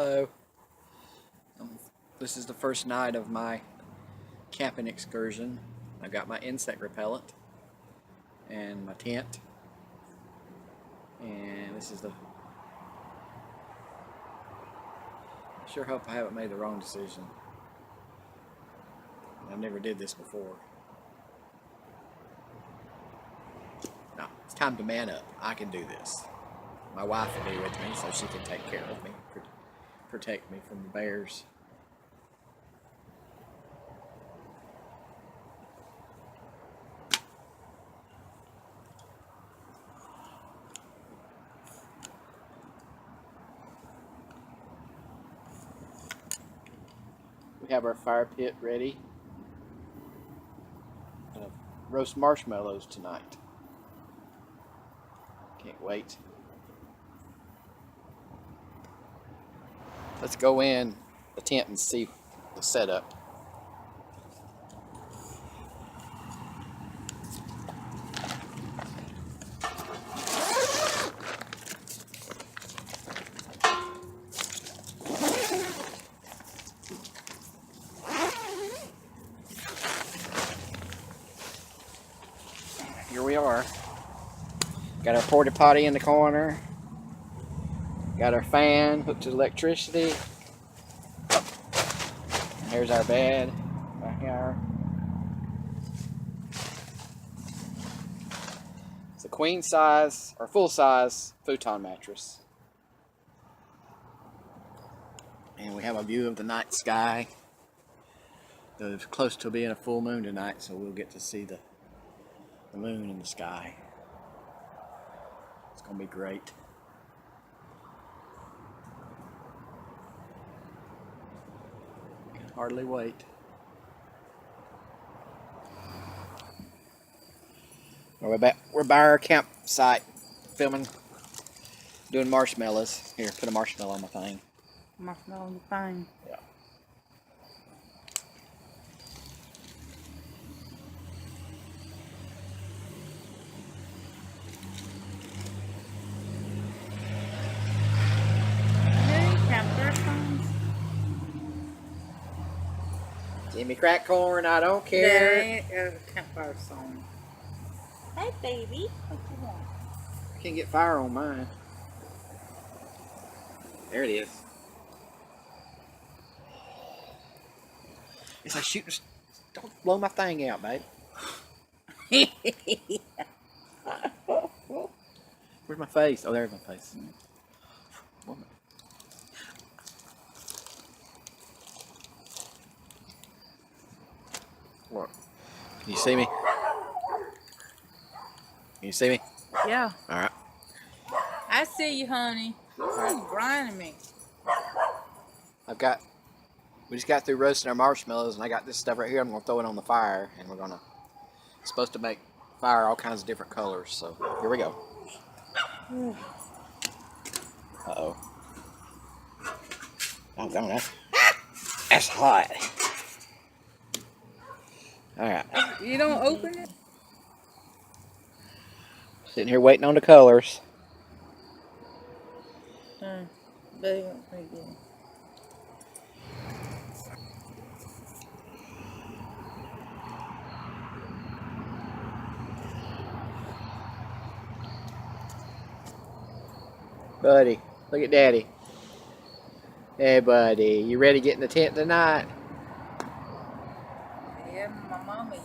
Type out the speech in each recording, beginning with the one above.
Hello. This is the first night of my camping excursion. I got my insect repellent and my tent, and this is the. I sure hope I haven't made the wrong decision. I never did this before. No, it's time to man up. I can do this. My wife will be with me so she can take care of me, protect me from the bears. We have our fire pit ready. Gonna roast marshmallows tonight. Can't wait. Let's go in the tent and see the setup. Here we are. Got our porta potty in the corner. Got our fan hooked to electricity. And here's our bed right here. It's a queen size or full size futon mattress. And we have a view of the night sky. It's close to being a full moon tonight, so we'll get to see the moon in the sky. It's gonna be great. Can hardly wait. We're by our campsite filming, doing marshmallows. Here, put a marshmallow on my thing. Marshmallow on the thing. Yeah. Jimmy crack corn, I don't care. Campfire song. Hey baby, what you want? I can't get fire on mine. There it is. It's like shooting. Don't blow my thing out, babe. Where's my face? Oh, there's my face. Look. Can you see me? Can you see me? Yeah. All right. I see you, honey. You're grinding me. We just got through roasting our marshmallows, and I got this stuff right here. I'm gonna throw it on the fire, and it's supposed to make fire all kinds of different colors. So here we go. Uh-oh. Oh, don't that's hot. All right. You don't open it? Sitting here waiting on the colors. Baby, pretty good. Buddy, look at Daddy. Hey, buddy, you ready to get in the tent tonight? Yeah, my mama is.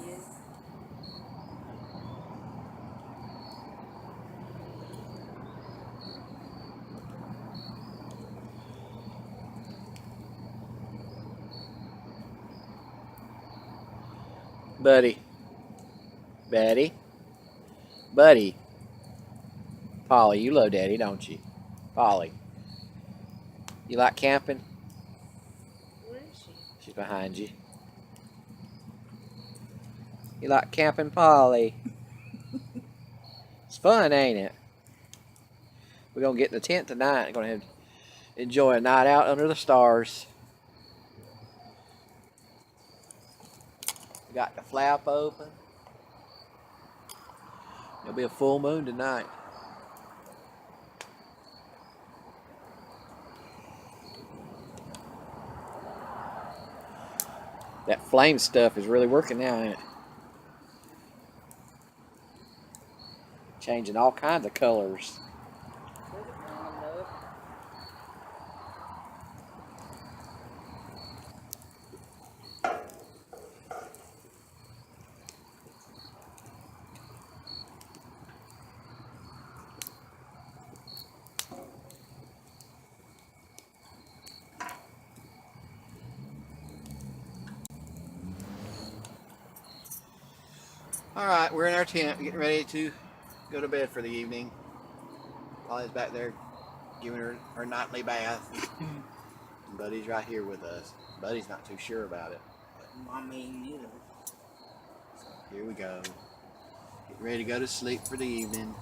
Buddy. Betty. Buddy. Polly, you love Daddy, don't you? Polly. You like camping? Where is she? She's behind you. You like camping, Polly? It's fun, ain't it? We're going to get in the tent tonight. We're going to enjoy a night out under the stars. We got the flap open. There'll be a full moon tonight. That flame stuff is really working now, ain't it? Changing all kinds of colors. Alright, we're in our tent getting ready to go to bed for the evening. Polly's back there giving her nightly bath. And Buddy's right here with us. Buddy's not too sure about it. Mommy neither. So here we go. Get ready to go to sleep for the evening.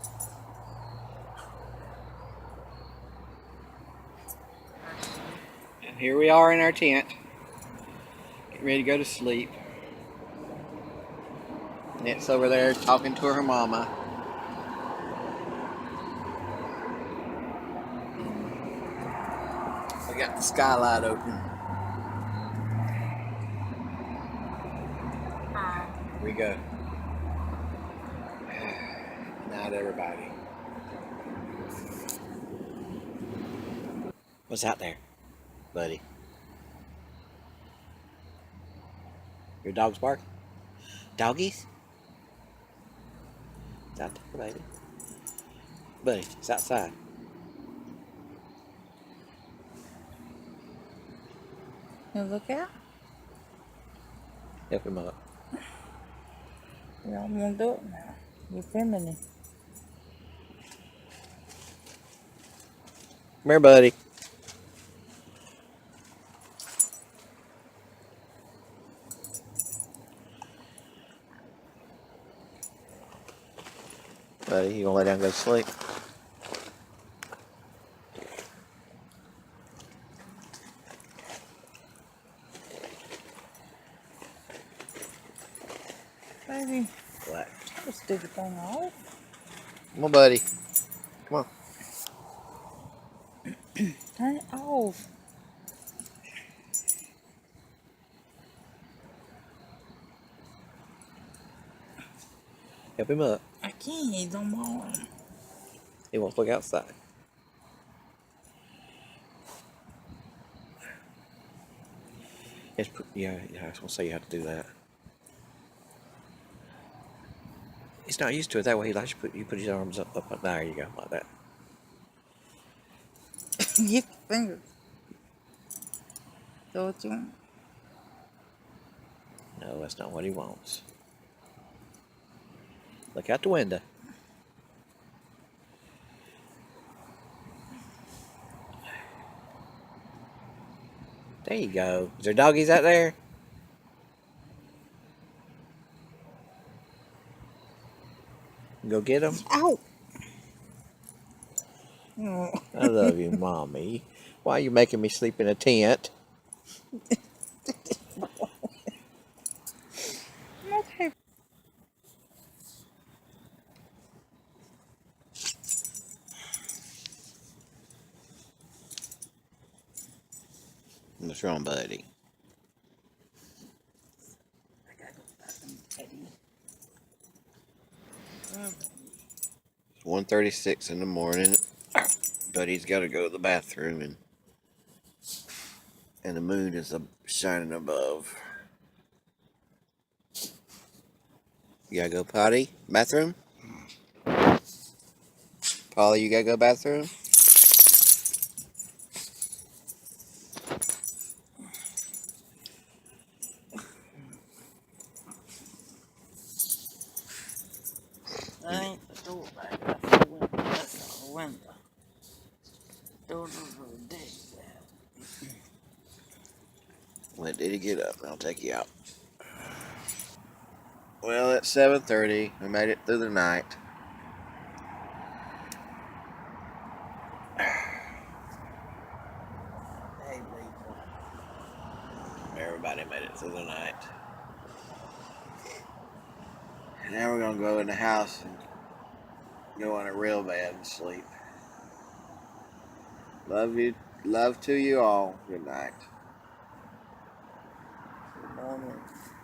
And here we are in our tent. Getting ready to go to sleep. Net's over there talking to her mama. We got the skylight open. Here we go. Good night, everybody. What's out there, buddy? Your dog's barking? Doggies? It's out there, baby. Buddy, it's outside. You look out. Help him up. You don't want to do it now. You're feminine. Come here, buddy. Buddy, you gonna lay down and go to sleep? Baby, Black. take the stupid thing off. Come on, buddy. Come on. Turn it off. Help him up. I can't. He's on my arm. He wants to look outside. Yeah, I was gonna say you have to do that. He's not used to it that way. He likes you put his arms up. There you go, like that. Your fingers. So what you want? No, that's not what he wants. Look out the window. There you go. Is there doggies out there? Go get them. Ow! I love you, Mommy. Why are you making me sleep in a tent? Okay. What's wrong, buddy? I gotta go to the bathroom, Teddy. It's 1:36 in the morning. Buddy's got to go to the bathroom, and the moon is shining above. You gotta go potty? Bathroom? Polly, you gotta go bathroom? That ain't the door back. That's the window. That's not the window. Door to the deck. Let Diddy get up and I'll take you out. Well, it's 7:30. We made it through the night. Hey, people. Everybody made it through the night. Now we're gonna go in the house and go on a real bed and sleep. Love to you all. Good night. Good night. woman